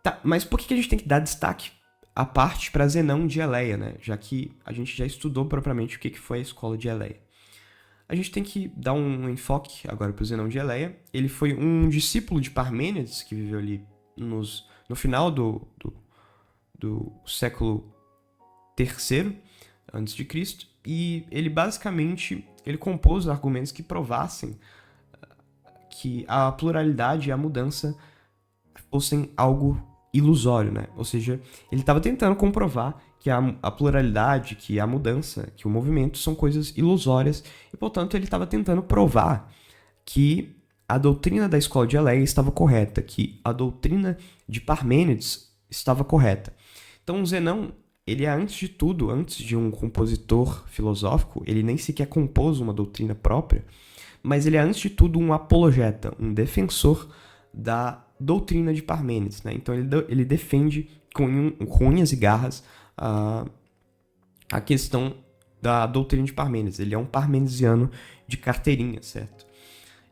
Tá, mas por que a gente tem que dar destaque à parte para Zenão de Eleia, né? Já que a gente já estudou propriamente o que foi a escola de Eleia. A gente tem que dar um enfoque agora para o Zenão de Eleia. Ele foi um discípulo de Parmênides, que viveu ali no final do século III antes de Cristo, e ele basicamente ele compôs argumentos que provassem que a pluralidade e a mudança fossem algo ilusório, né? Ou seja, ele estava tentando comprovar que a pluralidade, que a mudança, que o movimento são coisas ilusórias e, portanto, ele estava tentando provar que a doutrina da escola de Eleia estava correta, que a doutrina de Parmênides estava correta. Então, Zenão, ele é, antes de tudo, antes de um compositor filosófico, ele nem sequer compôs uma doutrina própria, mas ele é, antes de tudo, um apologeta, um defensor da doutrina de Parmênides. Né? Então, ele defende com unhas e garras a questão da doutrina de Parmênides. Ele é um parmenidesiano de carteirinha, certo?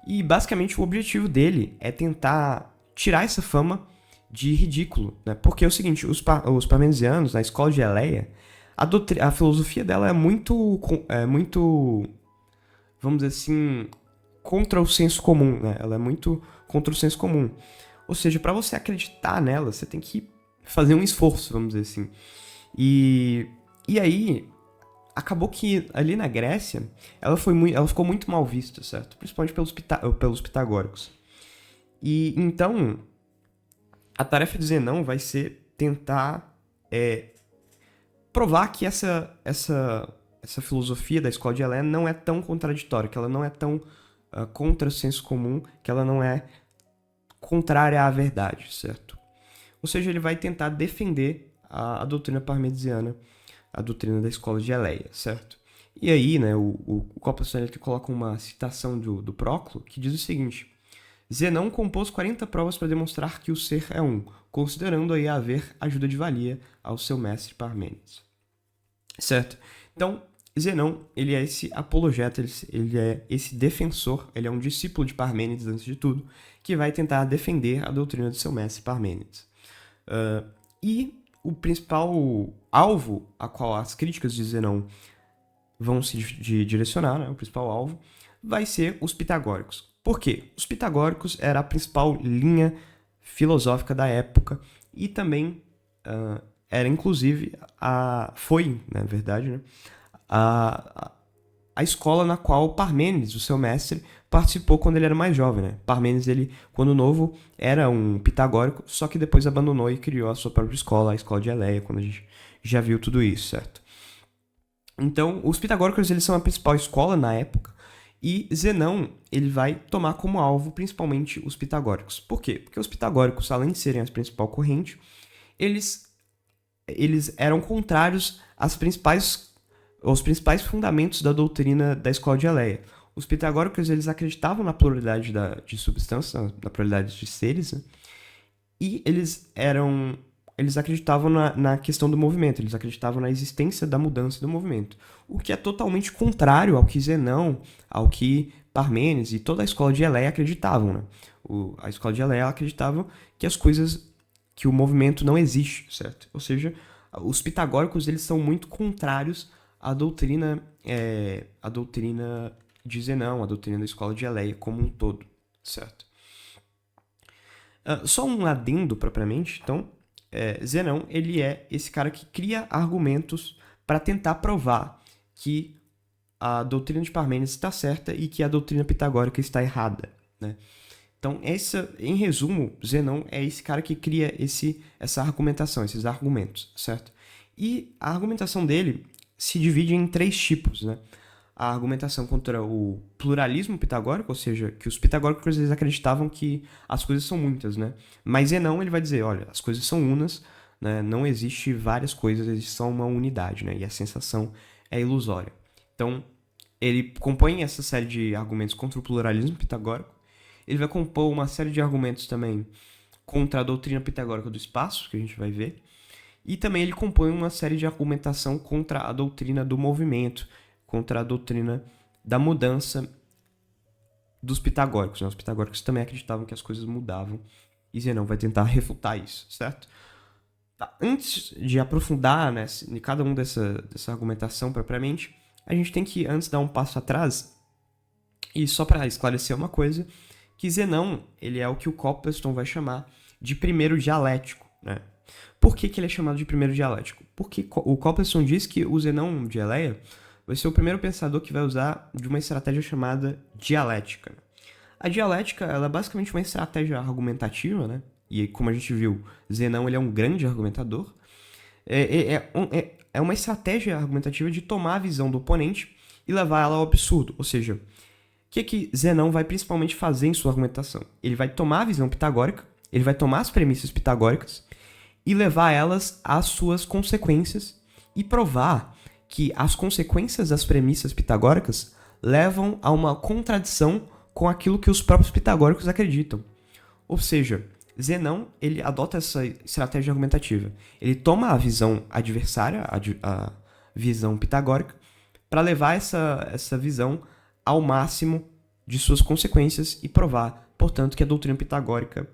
E, basicamente, o objetivo dele é tentar tirar essa fama de ridículo, né? Porque é o seguinte, os parmenidesianos, na escola de Eleia, a filosofia dela é muito, vamos dizer assim, contra o senso comum, né? Ela é muito contra o senso comum. Ou seja, para você acreditar nela, você tem que fazer um esforço, vamos dizer assim. E aí, acabou que ali na Grécia, ela ficou muito mal vista, certo? Principalmente pelos pitagóricos. E então, a tarefa de Zenão vai ser tentar provar que essa filosofia da escola de Eleia não é tão contraditória, que ela não é tão contra o senso comum, que ela não é contrária à verdade, certo? Ou seja, ele vai tentar defender a doutrina parmenidiana, a doutrina da escola de Eleia, certo? E aí, né, o Coppel coloca uma citação do Próclo, que diz o seguinte: Zenão compôs 40 provas para demonstrar que o ser é um, considerando aí haver ajuda de valia ao seu mestre Parmênides. Certo? Então, Zenão, ele é esse apologeta, ele é esse defensor, ele é um discípulo de Parmênides, antes de tudo, que vai tentar defender a doutrina do seu mestre Parmênides. E o principal alvo a qual as críticas de Zenão vão se direcionar, né, o principal alvo, vai ser os pitagóricos. Por quê? Os pitagóricos era a principal linha filosófica da época e também era, inclusive, foi, na verdade, né, a escola na qual Parmênides, o seu mestre, participou quando ele era mais jovem. Né? Parmênides, ele, quando novo, era um pitagórico, só que depois abandonou e criou a sua própria escola, a escola de Eleia, quando a gente já viu tudo isso, certo? Então, os pitagóricos, eles são a principal escola na época, e Zenão, ele vai tomar como alvo principalmente os pitagóricos. Por quê? Porque os pitagóricos, além de serem a principal corrente, eles eram contrários aos principais fundamentos da doutrina da escola de Eleia. Os pitagóricos, eles acreditavam na pluralidade de substâncias, na pluralidade de seres, né? E eles acreditavam na questão do movimento, eles acreditavam na existência da mudança do movimento, o que é totalmente contrário ao que Zenão, ao que Parmênides e toda a escola de Eleia acreditavam. Né? A escola de Eleia acreditava que o movimento não existe, certo? Ou seja, os pitagóricos, eles são muito contrários à doutrina de Zenão, a doutrina da escola de Eleia como um todo, certo? Só um adendo propriamente, então, Zenão, ele é esse cara que cria argumentos para tentar provar que a doutrina de Parmênides está certa e que a doutrina pitagórica está errada, né? Então, em resumo, Zenão é esse cara que cria essa argumentação, esses argumentos, certo? E a argumentação dele se divide em 3 tipos, né? A argumentação contra o pluralismo pitagórico, ou seja, que os pitagóricos eles acreditavam que as coisas são muitas, né? Mas Zenão, ele vai dizer, olha, as coisas são unas, né? Não existe várias coisas, existe só uma unidade, né? E a sensação é ilusória. Então, ele compõe essa série de argumentos contra o pluralismo pitagórico. Ele vai compor uma série de argumentos também contra a doutrina pitagórica do espaço, que a gente vai ver. E também ele compõe uma série de argumentação contra a doutrina do movimento, contra a doutrina da mudança dos pitagóricos. Né? Os pitagóricos também acreditavam que as coisas mudavam e Zenão vai tentar refutar isso, certo? Tá. Antes de aprofundar, né, em cada um dessa argumentação propriamente, a gente tem que antes dar um passo atrás e só para esclarecer uma coisa, que Zenão ele é o que o Copleston vai chamar de primeiro dialético, né? Por que ele é chamado de primeiro dialético? Porque o Copleston diz que o Zenão de Eleia vai ser o primeiro pensador que vai usar de uma estratégia chamada dialética. A dialética ela é basicamente uma estratégia argumentativa, né? E como a gente viu, Zenão ele é um grande argumentador. É uma estratégia argumentativa de tomar a visão do oponente e levar ela ao absurdo. Ou seja, o que Zenão vai principalmente fazer em sua argumentação? Ele vai tomar a visão pitagórica, ele vai tomar as premissas pitagóricas e levar elas às suas consequências e provar que as consequências das premissas pitagóricas levam a uma contradição com aquilo que os próprios pitagóricos acreditam. Ou seja, Zenão ele adota essa estratégia argumentativa. Ele toma a visão adversária, a visão pitagórica, para levar essa visão ao máximo de suas consequências e provar, portanto, que a doutrina pitagórica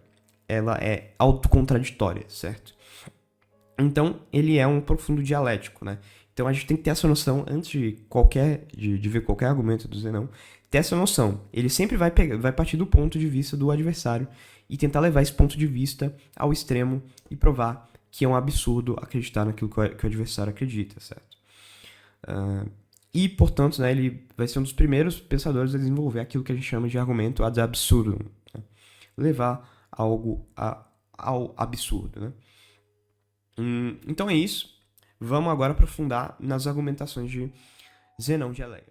ela é autocontraditória, certo? Então, ele é um profundo dialético, né? Então, a gente tem que ter essa noção, antes de ver qualquer argumento do Zenão, ter essa noção. Ele sempre vai partir do ponto de vista do adversário e tentar levar esse ponto de vista ao extremo e provar que é um absurdo acreditar naquilo que o adversário acredita, certo? E, portanto, né, ele vai ser um dos primeiros pensadores a desenvolver aquilo que a gente chama de argumento ad absurdum, né? Levar algo ao absurdo, né? Então é isso. Vamos agora aprofundar nas argumentações de Zenão de Eleia.